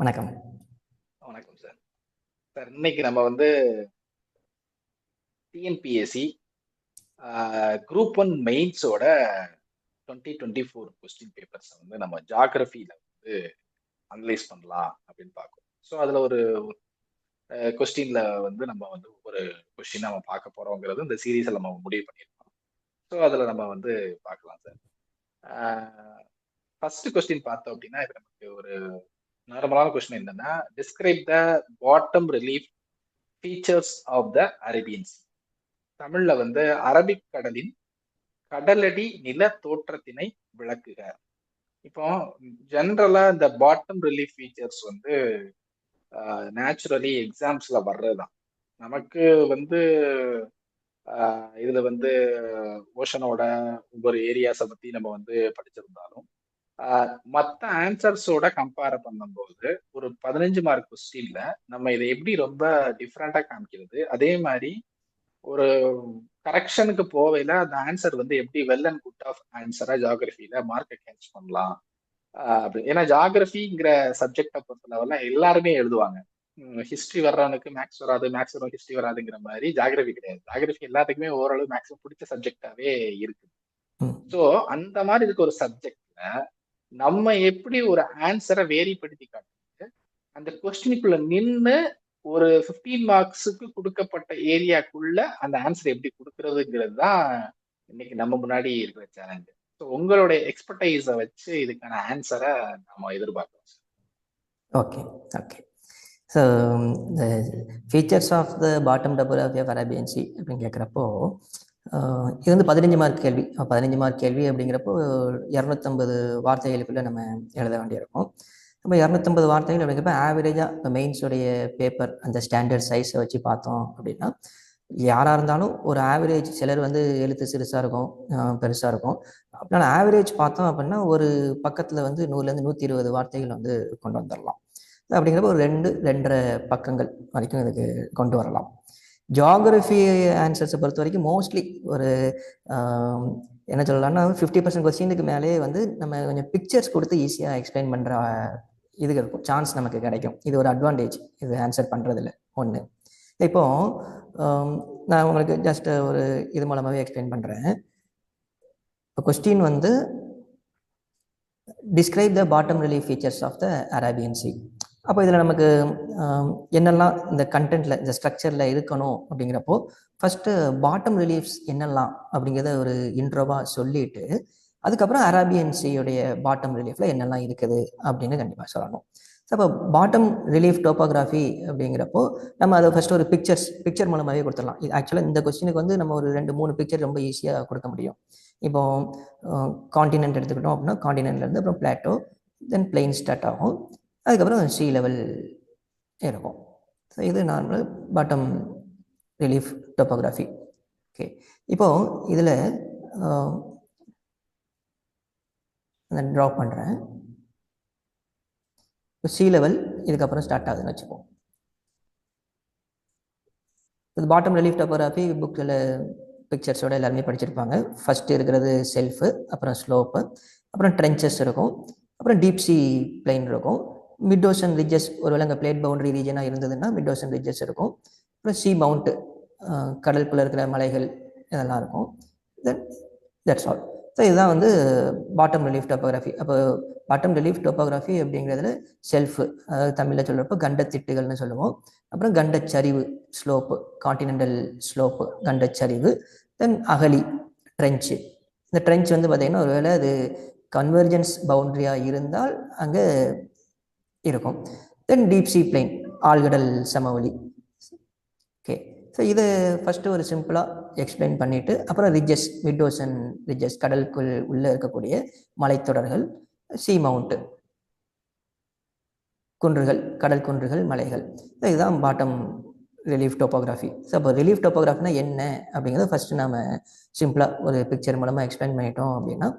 வணக்கம். வணக்கம் sir. Sir இன்னைக்கு நம்ம டிஎன்பிஎஸ்சி குரூப் 1 மெயின்ஸோட 2024 கொஸ்டின் பேப்பர்ஸ் நம்ம ஜாகிரபியில அனலைஸ் பண்ணலாம் அப்படின்னு பார்க்கணும். ஸோ அதுல ஒரு கொஸ்டின்ல நம்ம ஒரு கொஸ்டின் நம்ம பார்க்க போறோங்கிறது இந்த சீரீஸ்ல நம்ம முடிவு பண்ணியிருக்கோம். ஸோ அதுல நம்ம பார்க்கலாம் சார். ஃபர்ஸ்ட் கொஸ்டின் பார்த்தோம் அப்படின்னா இது நமக்கு ஒரு நார்மலான கொஸ்டின் என்னன்னா, describe the bottom relief features of the Arabian sea. தமிழ்ல அரபிக் கடலின் கடலடி நில தோற்றத்தினை விளக்குக. இப்போ ஜெனரலா இந்த பாட்டம் ரிலீஃப் ஃபீச்சர்ஸ் நேச்சுரலி எக்ஸாம்ஸ்ல வர்றதுதான். நமக்கு இதுல ஓஷனோட ஒவ்வொரு ஏரியாஸை பத்தி நம்ம படிச்சிருந்தாலும் மற்ற ஆன்சர்ஸோட கம்பேர் பண்ணும்போது ஒரு 15 மார்க் கொஸ்டின்ல நம்ம இதை எப்படி ரொம்ப டிஃப்ரெண்டா காமிக்கிறது, அதே மாதிரி ஒரு கரெக்ஷனுக்கு போவையில அந்த ஆன்சர் எப்படி வெல் அண்ட் குட் ஆஃப் ஆன்சரா ஜியோகிரபியில மார்க்கை கேட்ச் பண்ணலாம். ஏன்னா ஜியோகிரபிங்கிற சப்ஜெக்டை பொறுத்த லெவல்ல எல்லாருமே எழுதுவாங்க. ஹிஸ்டரி வர்றவனுக்கு மேக்ஸ் வராது, மேக்ஸ் வரும் ஹிஸ்டரி வராதுங்கிற மாதிரி ஜியோகிரபி கிடையாது. ஜியோகிரபி எல்லாத்துக்குமே ஓரளவு மேக்ஸிமம் பிடிச்ச சப்ஜெக்டாவே இருக்கு. ஸோ அந்த மாதிரி இதுக்கு ஒரு சப்ஜெக்ட்ல நம்ம எப்படி ஒரு ஆன்சரை வேரிப்படுத்தி காட்டுறது, அந்த கொஸ்டினுக்குள்ள நின்று ஒரு 15 மார்க்ஸுக்கு கொடுக்கப்பட்ட ஏரியாக்குள்ள அந்த ஆன்சர் எப்படி கொடுக்கறதுங்கிறது தான் இன்னைக்கு நம்ம முன்னாடி இருக்கிற சேலஞ்சு. ஸோ உங்களுடைய எக்ஸ்பர்டைஸை வச்சு இதுக்கான ஆன்சரை நம்ம எதிர்பார்க்கிறோம். Okay okay. ஸோ இந்த features of the bottom topography of Arabian sea அப்படின்னு கேட்குறப்போ இது 15 மார்க் கேள்வி. 15 மார்க் கேள்வி அப்படிங்கிறப்போ 250 வார்த்தைகளுக்குள்ளே நம்ம எழுத வேண்டியிருக்கும். நம்ம 250 வார்த்தைகள் அப்படிங்கிறப்ப ஆவரேஜாக இப்போ மெயின்ஸுடைய பேப்பர் அந்த ஸ்டாண்டர்ட் சைஸை வச்சு பார்த்தோம் அப்படின்னா யாராக இருந்தாலும் ஒரு ஆவரேஜ், சிலர் எழுத்து சிறுசாக இருக்கும், பெருசாக இருக்கும். அப்படின்னா ஆவரேஜ் பார்த்தோம் அப்படின்னா ஒரு பக்கத்தில் 100லேருந்து 120 வார்த்தைகள் கொண்டு வந்துடலாம். அப்படிங்கிறப்ப ஒரு 2-2.5 பக்கங்கள் வரைக்கும் இதுக்கு கொண்டு வரலாம். ஜியோகிரஃபி ஆன்சர்ஸை பொறுத்த வரைக்கும் மோஸ்ட்லி ஒரு என்ன சொல்லலாம்னா 50% கொஸ்டினுக்கு மேலே நம்ம கொஞ்சம் பிக்சர்ஸ் கொடுத்து ஈஸியாக எக்ஸ்பிளைன் பண்ணுற இது இருக்கும், சான்ஸ் நமக்கு கிடைக்கும். இது ஒரு அட்வான்டேஜ் இது ஆன்சர் பண்ணுறதில்ல. ஒன்று, இப்போது நான் உங்களுக்கு ஜஸ்ட் ஒரு இது மூலமாகவே எக்ஸ்பிளைன் பண்ணுறேன். இப்போ question describe the bottom relief features of the Arabian sea. அப்போ இதில் நமக்கு என்னெல்லாம் இந்த கண்டென்ட்டில் இந்த ஸ்ட்ரக்சரில் இருக்கணும் அப்படிங்கிறப்போ ஃபஸ்ட்டு பாட்டம் ரிலீஃப்ஸ் என்னெல்லாம் அப்படிங்கிறத ஒரு இன்ட்ரோவாக சொல்லிட்டு அதுக்கப்புறம் அரேபியன் சியோடைய பாட்டம் ரிலீஃபில் என்னெல்லாம் இருக்குது அப்படின்னு கண்டிப்பாக சொல்லணும். ஸோ அப்போ பாட்டம் ரிலீஃப் டோபோகிராஃபி அப்படிங்கிறப்போ நம்ம அதை ஃபஸ்ட்டு ஒரு பிக்சர் மூலமாகவே கொடுத்துடலாம். இது ஆக்சுவலாக இந்த கொஸ்டினுக்கு நம்ம ஒரு 2-3 பிக்சர் ரொம்ப ஈஸியாக கொடுக்க முடியும். இப்போ காண்டினென்ட் எடுத்துக்கிட்டோம் அப்படின்னா காண்டினென்ட்லேருந்து அப்புறம் பிளாட்டோ, தென் பிளெயின் ஸ்டார்ட் ஆகும், அதுக்கப்புறம் சி லெவல் இருக்கும். ஸோ இது normal bottom relief topography. Okay, இப்போது இதில் நான் ட்ரா பண்ணுறேன். இப்போ சி லெவல் இதுக்கப்புறம் ஸ்டார்ட் ஆகுதுன்னு வச்சுப்போம். இது பாட்டம் ரிலீஃப் டோபோகிராஃபி புக்கில் பிக்சர்ஸோட எல்லாருமே படிச்சிருப்பாங்க. ஃபஸ்ட்டு இருக்கிறது செல்ஃபு, அப்புறம் ஸ்லோப்பு, அப்புறம் ட்ரென்ச்சஸ் இருக்கும், அப்புறம் டீப் சி பிளைன் இருக்கும், மிட் ஓஷன் ரிட்ஜஸ், ஒருவேளை அங்கே பிளேட் பவுண்டரி ரீஜனாக இருந்ததுன்னா மிட் ஓஷன் ரிட்ஜஸ் இருக்கும், அப்புறம் சி மவுண்ட்டு, கடலுக்குள்ளே இருக்கிற மலைகள் இதெல்லாம் இருக்கும். Then that's all. ஸோ இதுதான் பாட்டம் ரிலீஃப் டோபோகிராஃபி. அப்போ பாட்டம் ரிலீஃப் டோபோகிராஃபி அப்படிங்கிறதுல செல்ஃபு, அதாவது தமிழில் சொல்கிறப்போ கண்டத்திட்டுகள்னு சொல்லுவோம், அப்புறம் கண்டச்சரிவு ஸ்லோப்பு, காண்டினென்டல் ஸ்லோப்பு கண்டச்சரிவு, தென் அகலி ட்ரென்ச்சு. இந்த ட்ரென்ச் பார்த்திங்கன்னா ஒருவேளை அது கன்வர்ஜென்ஸ் பவுண்ட்ரியாக இருந்தால் அங்கே இருக்கும். தென் டீப் சி பிளைன் ஆழ்கடல் சமவெளி. ஓகே, ஸோ இதை ஃபஸ்ட்டு ஒரு சிம்பிளாக எக்ஸ்பிளைன் பண்ணிவிட்டு அப்புறம் ரிட்ஜஸ், மிட் ஓஷன் ரிட்ஜஸ், கடலுக்குள் உள்ளே இருக்கக்கூடிய மலைத்தொடர்கள், சி மவுண்ட்டு குன்றுகள், கடல் குன்றுகள், மலைகள். ஸோ இதுதான் பாட்டம் ரிலீஃப் டோபோகிராஃபி. ஸோ அப்போ ரிலீஃப் டோபோகிராஃபினா என்ன அப்படிங்கிறத ஃபஸ்ட்டு நம்ம சிம்பிளாக ஒரு பிக்சர் மூலமாக எக்ஸ்பிளைன் பண்ணிட்டோம் அப்படின்னா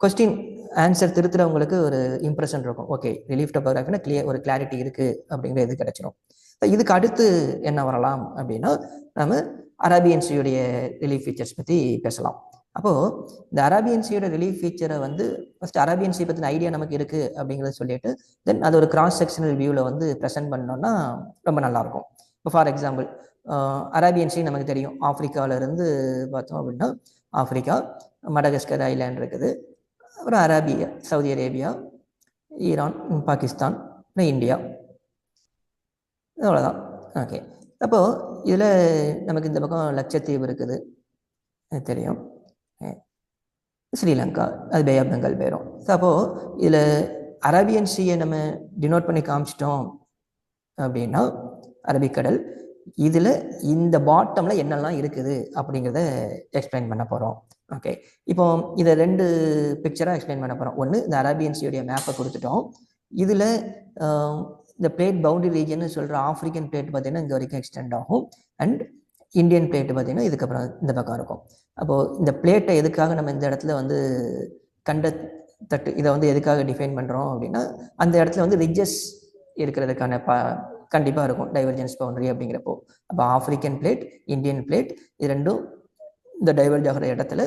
கொஸ்டின் ஆன்சர் திருத்துறவங்களுக்கு ஒரு இம்ப்ரெஷன் இருக்கும். ஓகே, ரிலீஃப் டோபோகிராஃபினா ஒரு கிளாரிட்டி இருக்குது அப்படிங்கிற இது கிடைச்சிடும். இதுக்கு அடுத்து என்ன வரலாம் அப்படின்னா நம்ம அரேபியன் சியோடைய ரிலீஃப் ஃபீச்சர்ஸ் பற்றி பேசலாம். அப்போது இந்த அரேபியன் சீயோட ரிலீஃப் ஃபீச்சரை வந்து ஃபஸ்ட் அரேபியன் சீ பற்றின ஐடியா நமக்கு இருக்குது அப்படிங்கிறத சொல்லிட்டு தென் அது ஒரு கிராஸ் செக்ஷனல் வியூவில் வந்து ப்ரெசென்ட் பண்ணோம்னா ரொம்ப நல்லாயிருக்கும். இப்போ ஃபார் எக்ஸாம்பிள் அரேபியன் சீ நமக்கு தெரியும், ஆஃப்ரிக்காவிலேருந்து பார்த்தோம் அப்படின்னா ஆஃப்ரிக்கா, மடகஸ்கர் ஐலாண்ட் இருக்குது, அப்புறம் Arabia, Saudi Arabia, Iran, Pakistan, India, அவ்வளோதான். ஓகே, அப்போது இதில் நமக்கு இந்த பக்கம் லட்சத்தீவு இருக்குது தெரியும், ஸ்ரீலங்கா, அது பே ஆஃப் பெங்கால் போயிடும். ஸோ அப்போது இதில் அரேபியன் சீயை நம்ம டினோட் பண்ணி காமிச்சிட்டோம் அப்படின்னா அரபிக்கடல், இதில் இந்த பாட்டமில் என்னெல்லாம் இருக்குது அப்படிங்கிறத எக்ஸ்பிளைன் பண்ண போகிறோம். ஓகே, இப்போ இதை 2 பிக்சராக எக்ஸ்பிளைன் பண்ண போகிறோம். ஒன்று, இந்த அரேபியன் சீயோடைய மேப்பை கொடுத்துட்டோம். இதில் இந்த பிளேட் பவுண்டரி ரீஜன் சொல்கிற ஆஃப்ரிக்கன் பிளேட் பார்த்தீங்கன்னா இங்கே வரைக்கும் எக்ஸ்டெண்ட் ஆகும், அண்ட் இந்தியன் பிளேட்டு பார்த்தீங்கன்னா இதுக்கப்புறம் இந்த பக்கம் இருக்கும். அப்போது இந்த பிளேட்டை எதுக்காக நம்ம இந்த இடத்துல வந்து கண்ட தட்டு இதை வந்து எதுக்காக டிஃபைன் பண்ணுறோம் அப்படின்னா, அந்த இடத்துல வந்து ரிட்ஜஸ் இருக்கிறதுக்கான கண்டிப்பாக இருக்கும் டைவர்ஜென்ஸ் பவுண்டரி அப்படிங்கிறப்போ. அப்போ ஆஃப்ரிக்கன் பிளேட், இந்தியன் பிளேட், இது ரெண்டும் இந்த டைவர்ஜ் ஆகிற இடத்துல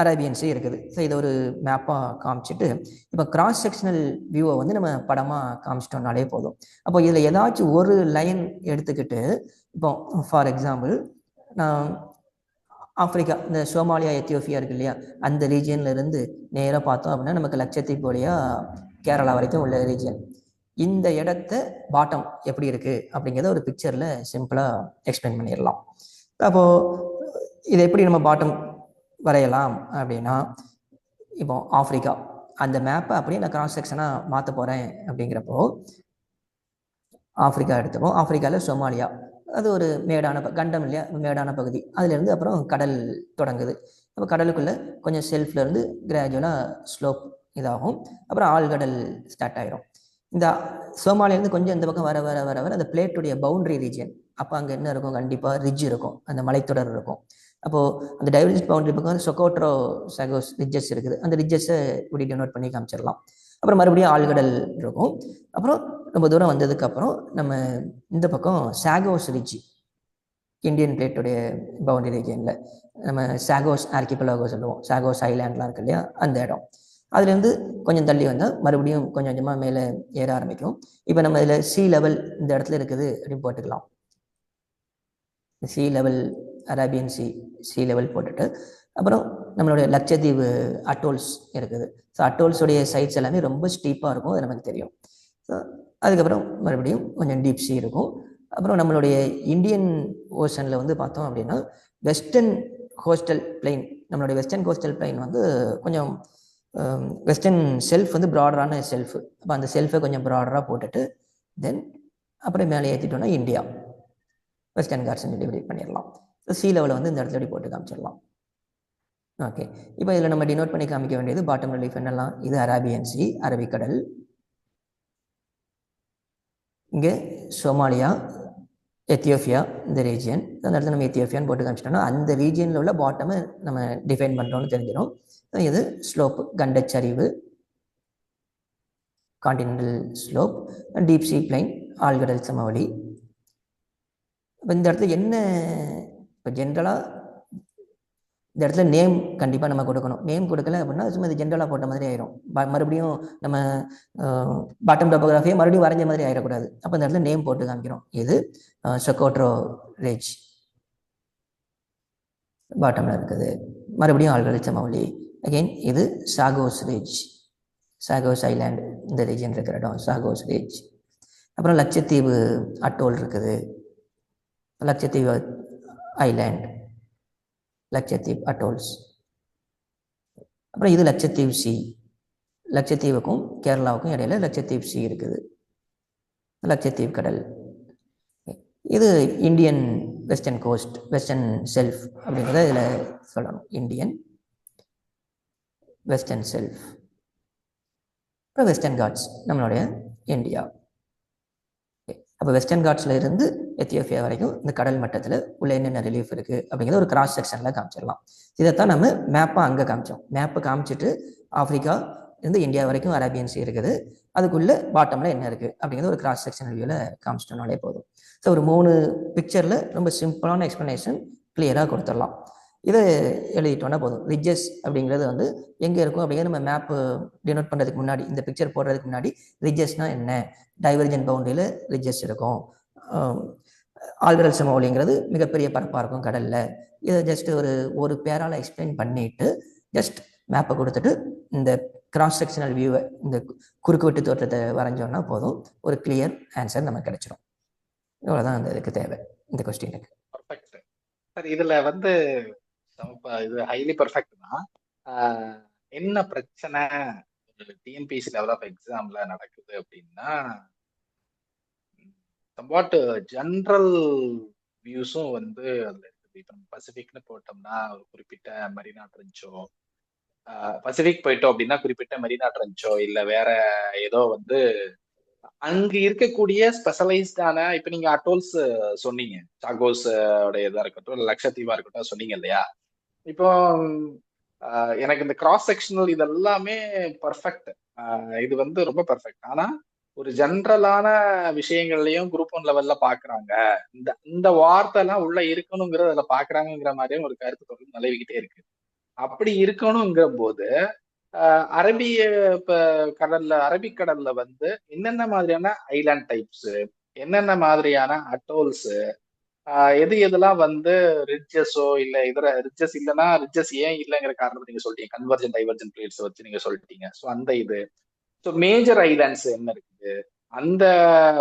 அரேபியன் சீ இருக்குது. ஸோ இதை ஒரு மேப்பாக காமிச்சிட்டு இப்போ கிராஸ் செக்ஷனல் வியூவை வந்து நம்ம படமாக காமிச்சிட்டோம்னாலே போதும். அப்போ இதில் ஏதாச்சும் ஒரு லைன் எடுத்துக்கிட்டு, இப்போ ஃபார் எக்ஸாம்பிள் நான் ஆஃப்ரிக்கா, இந்த சோமாலியா, எத்தியோப்பியா இருக்கு இல்லையா, அந்த ரீஜியன்லேருந்து நேராக பார்த்தோம் அப்படின்னா நமக்கு லட்சத்தீவு வழியாக கேரளா வரைக்கும் உள்ள ரீஜியன். இந்த இடத்த பாட்டம் எப்படி இருக்குது அப்படிங்கிறத ஒரு பிக்சரில் சிம்பிளாக எக்ஸ்பிளைன் பண்ணிடலாம். அப்போது இதை எப்படி நம்ம பாட்டம் வரையலாம் அப்படின்னா, இப்போ ஆஃப்ரிக்கா அந்த மேப்பை அப்படியே நான் கிராஸ் செக்ஷனாக மாற்ற போகிறேன் அப்படிங்கிறப்போ ஆஃப்ரிக்கா எடுத்துப்போம். ஆஃப்ரிக்காவில் சோமாலியா, அது ஒரு மேடான கண்டம் இல்லையா, மேடான பகுதி, அதுலேருந்து அப்புறம் கடல் தொடங்குது. அப்போ கடலுக்குள்ளே கொஞ்சம் செல்ஃப்லேருந்து கிராஜுவலாக ஸ்லோப் இதாகும், அப்புறம் ஆழ்கடல் ஸ்டார்ட் ஆகிரும். இந்த சோமாலியாலேருந்து கொஞ்சம் இந்த பக்கம் வர வர வர வர அந்த பிளேட்டுடைய பவுண்டரி ரீஜியன், அப்போ அங்கே என்ன இருக்கும், கண்டிப்பாக ரிட்ஜ் இருக்கும், அந்த மலைத்தொடர் இருக்கும். அப்போது அந்த டைவர்ஜென்ஸ் பவுண்டரி பக்கம் சொக்கோட்ரோ சகோஸ் ரிட்ஜஸ் இருக்குது, அந்த ரிட்ஜஸை இப்படி டினோட் பண்ணி காமிச்சிடலாம். அப்புறம் மறுபடியும் ஆழ்கடல் இருக்கும். அப்புறம் ரொம்ப தூரம் வந்ததுக்கப்புறம் நம்ம இந்த பக்கம் சாகோஸ் ரிட்ஜ், இந்தியன் பிளேட்டுடைய பவுண்டரி ரீஜியனில் நம்ம சாகோஸ் ஆர்கிபெலாகோ சொல்லுவோம், சாகோஸ் ஐலாண்ட்லாம் இருக்கு இல்லையா, அந்த இடம். அதுலேருந்து கொஞ்சம் தள்ளி வந்தால் மறுபடியும் கொஞ்சம் கொஞ்சமாக மேலே ஏற ஆரம்பிக்கும். இப்போ நம்ம இதில் சி லெவல் இந்த இடத்துல இருக்குது அப்படின்னு போட்டுக்கலாம். C level, Arabian sea level போட்டுட்டு அப்புறம் நம்மளுடைய லட்சத்தீவு அட்டோல்ஸ் இருக்குது. ஸோ அட்டோல்ஸுடைய சைட்ஸ் எல்லாமே ரொம்ப ஸ்டீப்பாக இருக்கும், அது நமக்கு தெரியும். ஸோ அதுக்கப்புறம் மறுபடியும் கொஞ்சம் டீப் சி இருக்கும். அப்புறம் நம்மளுடைய இந்தியன் ஓஷனில் வந்து பார்த்தோம் அப்படின்னா வெஸ்டர்ன் கோஸ்டல் பிளைன், நம்மளுடைய வெஸ்டர்ன் கோஸ்டல் பிளைன் வந்து கொஞ்சம் வெஸ்டர்ன் செல்ஃப் வந்து ப்ராடரான செல்ஃபு. அப்போ அந்த செல்ஃபை கொஞ்சம் ப்ராடராக போட்டுட்டு தென் அப்புறம் மேலே ஏற்றிட்டோன்னா இந்தியா, வெஸ்டர்ன் காட்ஸ்ன்னு டிவைட் பண்ணிடலாம். ஸோ சி லெவலில் வந்து இந்த இடத்துல இப்படி போட்டு காமிச்சிடலாம். ஓகே, இப்போ இதில் நம்ம டினோட் பண்ணி காமிக்க வேண்டியது பாட்டம் ரிலீஃப் என்னெல்லாம், இது அரேபியன் சி, அரபிக்கடல், இங்கே சோமாலியா, எத்தியோப்பியா இந்த ரீஜியன், அந்த இடத்துல நம்ம எத்தியோப்பியான்னு போட்டு காமிச்சிட்டோம்னா அந்த ரீஜியனில் உள்ள பாட்டமை நம்ம டிஃபைன் பண்ணுறோன்னு தெரிஞ்சிடும். இது ஸ்லோப், கண்டச்சரிவு, continental slope, deep sea plain, ஆழ்கடல் சமவெளி. இப்போ இந்த இடத்துல என்ன, இப்போ ஜென்ரலாக இந்த இடத்துல நேம் கண்டிப்பாக நம்ம கொடுக்கணும். நேம் கொடுக்கல அப்படின்னா சும்மா இது ஜென்ரலாக போட்ட மாதிரி ஆயிரும். மறுபடியும் நம்ம பாட்டம் டோபோகிராஃபியை மறுபடியும் வரைஞ்ச மாதிரி ஆயிடக்கூடாது. அப்போ இந்த இடத்துல நேம் போட்டு காமிக்கிறோம். இது சொக்கோட்ரோ ரிட்ஜ் பாட்டமில் இருக்குது, மறுபடியும் ஆழ்கடல் சமவெளி. அகெயின் இது சாகோஸ் ரிட்ஜ், சாகோஸ் ஐலாண்ட் இந்த ரீஜன் இருக்கிற இடம் சாகோஸ் ரிட்ஜ். அப்புறம் லட்சத்தீவு அட்டோல் இருக்குது, லட்சத்தீவு ஐலாண்ட், லட்சத்தீவு அட்டோல்ஸ். அப்புறம் இது லட்சத்தீவு சி, லட்சத்தீவுக்கும் கேரளாவுக்கும் இடையில லட்சத்தீவு சி இருக்குது, லட்சத்தீவு கடல். இது Indian western coast, western self அப்படிங்கிறத இதில் சொல்லணும், இந்தியன் வெஸ்டர்ன் செல்ஃப். அப்புறம் வெஸ்டர்ன் காட்ஸ் நம்மளுடைய இந்தியா. அப்போ வெஸ்டர்ன் காட்ஸில் இருந்து எத்தியோப்பியா வரைக்கும் இந்த கடல் மட்டத்தில் உள்ள என்னென்ன ரிலீஃப் இருக்குது அப்படிங்கிறத ஒரு கிராஸ் செக்ஷனில் காமிச்சிடலாம். இதைத்தான் நம்ம மேப்பாக அங்கே காமிச்சோம். மேப்பை காமிச்சிட்டு ஆஃப்ரிக்கா இருந்து இந்தியா வரைக்கும் அரேபியன் சி இருக்குது, அதுக்குள்ளே பாட்டமில் என்ன இருக்குது அப்படிங்கிறது ஒரு கிராஸ் செக்ஷனல் வியூவில் காமிச்சிட்டோம்னாலே போதும். ஸோ ஒரு 3 பிக்சரில் ரொம்ப சிம்பிளான எக்ஸ்ப்ளனேஷன் கிளியராக கொடுத்துடலாம். இதை எழுதிட்டோன்னா போதும். ரிட்ஜஸ் அப்படிங்கிறது வந்து எங்கே இருக்கும் அப்படிங்கிறது நம்ம மேப்பு டினோட் பண்ணுறதுக்கு முன்னாடி, இந்த பிக்சர் போடுறதுக்கு முன்னாடி ரிட்ஜஸ்னால் என்ன, டைவர்ஜென்ட் பவுண்டரியில் ரிட்ஜஸ் இருக்கும். ஆல்பரல் சமவெளிங்கிறது மிகப்பெரிய பரப்பாக இருக்கும் கடலில். இதை ஜஸ்ட் ஒரு பேரால் எக்ஸ்பிளைன் பண்ணிவிட்டு ஜஸ்ட் மேப்பை கொடுத்துட்டு இந்த கிராஸ் செக்ஷனல் வியூவை, இந்த குறுக்கு வெட்டு தோற்றத்தை வரைஞ்சோன்னா போதும், ஒரு கிளியர் ஆன்சர் நமக்கு கிடைச்சிடும். இவ்வளோதான் அந்த இதுக்கு தேவை, இந்த கொஸ்டினுக்கு. Perfect sir. இதுல வந்து இது ஹைலி பர்ஃபெக்ட் தான். என்ன பிரச்சனை டிஎன்பிஎஸ்சி லெவல் ஆஃப் எக்ஸாம்ல நடக்குது அப்படின்னா, சம்வாட் ஜென்ரல் வியூஸும் வந்து அதுல இருக்குது. இப்போ நம்ம பசிபிக்னு போட்டோம்னா ஒரு குறிப்பிட்ட மெரினா ட்ரென்ச்சோ, பசிபிக் போயிட்டோம் அப்படின்னா குறிப்பிட்ட மெரினா ட்ரென்ச்சோ இல்ல வேற ஏதோ வந்து அங்க இருக்கக்கூடிய ஸ்பெஷலைஸ்டான, இப்ப நீங்க அட்டோல்ஸ் சொன்னீங்க, சாகோஸ் உடைய இதா இருக்கட்டும் இல்ல லட்சத்தீவா இருக்கட்டும் சொன்னீங்க இல்லையா. இப்போ எனக்கு இந்த கிராஸ் செக்ஷனல் இதெல்லாமே பர்ஃபெக்ட். இது வந்து ரொம்ப பர்ஃபெக்ட். ஆனா ஒரு ஜென்ரலான விஷயங்கள்லயும் குரூப் 1 லெவல்ல பாக்குறாங்க, இந்த இந்த வார்த்தை எல்லாம் உள்ள இருக்கணுங்கிறத அதுல பாக்குறாங்கிற மாதிரியும் ஒரு கருத்து தொடர்ந்து நிலவிக்கிட்டே இருக்கு. அப்படி இருக்கணுங்கிற போது அரபிய இப்ப கடல்ல, அரபிக்கடல்ல வந்து என்னென்ன மாதிரியான ஐலாண்ட் டைப்ஸ், என்னென்ன மாதிரியான அட்டோல்ஸ், எது எதெல்லாம் வந்து ரிட்ஜஸோ இல்ல இதர ரிட்ஜஸ் இல்லைன்னா ரிட்ஜஸ் ஏன் இல்லைங்கிற காரணத்தை நீங்க சொல்லிட்டீங்க, கன்வர்ஜென்ட் டைவர்ஜென்ட் பிளேட்ஸ் வச்சு நீங்க சொல்லிட்டீங்க. ஸோ அந்த இது ஸோ மேஜர் ஐலாண்ட்ஸ் என்ன இருக்குது, அந்த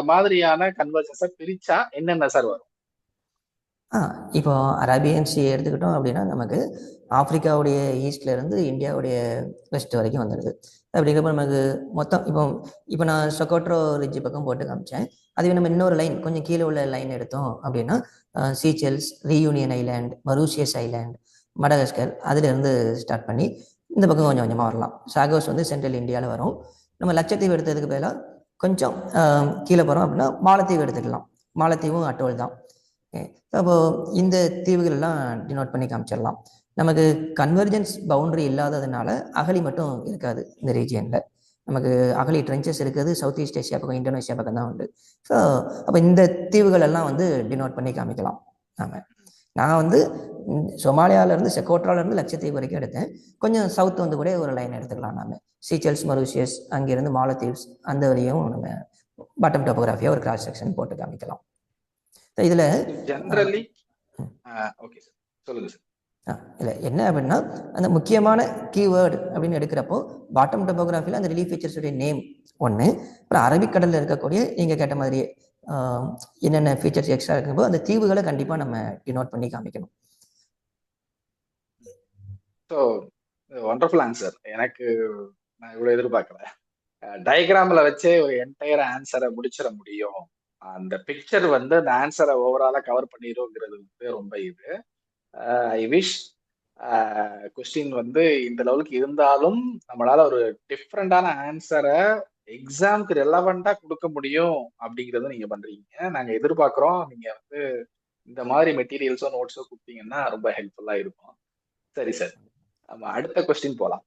மாதிரியான கன்வர்ஜன்ஸை பிரிச்சா என்னென்ன சார் வரும்? இப்போ அரேபியன் சி எடுத்துக்கிட்டோம் அப்படின்னா நமக்கு ஆப்பிரிக்காவுடைய ஈஸ்ட்ல இருந்து இந்தியாவுடைய வெஸ்ட் வரைக்கும் வந்துடுது. அப்படிங்கிறப்ப நமக்கு மொத்தம் இப்போ நான் சொக்கோட்ரோ ரிட்ஜ் பக்கம் போட்டு காமிச்சேன். அதுவே நம்ம இன்னொரு லைன் கொஞ்சம் கீழே உள்ள லைன் எடுத்தோம் அப்படின்னா சீச்செல்ஸ், ரீயூனியன் ஐலாண்ட், மரூஷியஸ் ஐலாண்ட், மடகஸ்கர், அதுலேருந்து ஸ்டார்ட் பண்ணி இந்த பக்கம் கொஞ்சம் கொஞ்சமாக வரலாம். சாகோஸ் வந்து சென்ட்ரல் இந்தியாவில் வரும். நம்ம லட்சத்தீவு எடுத்ததுக்கு பதிலாக கொஞ்சம் கீழே போகிறோம் அப்படின்னா மாலத்தீவு எடுத்துக்கலாம். மாலத்தீவும் அட்டோல் தான். அப்போது இந்த தீவுகள் எல்லாம் டினோட் பண்ணி காமிச்சிடலாம். நமக்கு கன்வர்ஜென்ஸ் பவுண்டரி இல்லாததுனால அகழி மட்டும் இருக்காது இந்த ரீஜியனில். நமக்கு அகழி ட்ரென்ச்சஸ் இருக்குது சவுத் ஈஸ்ட் ஏஷியா பக்கம், இந்தோனேஷியா பக்கம் தான் உண்டு. ஸோ அப்போ இந்த தீவுகள் எல்லாம் வந்து டினோட் பண்ணி காமிக்கலாம். நான் வந்து சொமாலியாவிலேருந்து செக்கோட்ராலேருந்து லட்சத்தீவு வரைக்கும் எடுத்தேன். கொஞ்சம் சவுத் வந்து கூட ஒரு லைன் எடுத்துக்கலாம். நாம சீச்சல்ஸ், மொரீஷியஸ், அங்கேருந்து மாலத்தீவ்ஸ் அந்த வரையும் நம்ம பாட்டம் டோபோகிராஃபியாக ஒரு கிராஸ் செக்ஷன் போட்டு காமிக்கலாம். இதுல ஜெனரலி ஓகே சார், சொல்லுங்க சார். இல்லை என்ன அப்படின்னா அந்த முக்கியமான கீவேர்டு அப்படின்னு எடுக்கிறப்போ பாட்டம் டோபோகிராஃபியில் அந்த ரிலீஃப் ஃபீச்சர்ஸுடைய நேம் ஒன்று, அப்புறம் அரபிக்கடலில் இருக்கக்கூடிய நீங்கள் கேட்ட மாதிரியே என்னென்ன ஃபீச்சர்ஸ் எக்ஸ்ட்ரா இருக்கும்போது அந்த தீவுகளை கண்டிப்பாக நம்ம டினோட் பண்ணி காமிக்கணும். So wonderful answer. எனக்கு நான் இவ்வளோ எதிர்பார்க்கல. டயக்ராமில் வச்சே ஒரு என்டையர் ஆன்சரை முடிச்சிட முடியும், அந்த பிக்சர் வந்து அந்த ஆன்சரை ஓவராலாக கவர் பண்ணிடுங்கிறது வந்து ரொம்ப இது. ஐ விஷ் கொஸ்டின் வந்து இந்த லெவலுக்கு இருந்தாலும் நம்மளால ஒரு டிஃப்ரெண்டான ஆன்சரை எக்ஸாமுக்கு ரெலவெண்டா கொடுக்க முடியும் அப்படிங்கறத நீங்க பண்றீங்க. நாங்க எதிர்பார்க்கிறோம் நீங்க வந்து இந்த மாதிரி மெட்டீரியல்ஸோ நோட்ஸோ கொடுத்தீங்கன்னா ரொம்ப ஹெல்ப்ஃபுல்லா இருக்கும். சரி சார், நம்ம அடுத்த கொஸ்டின் போலாம்.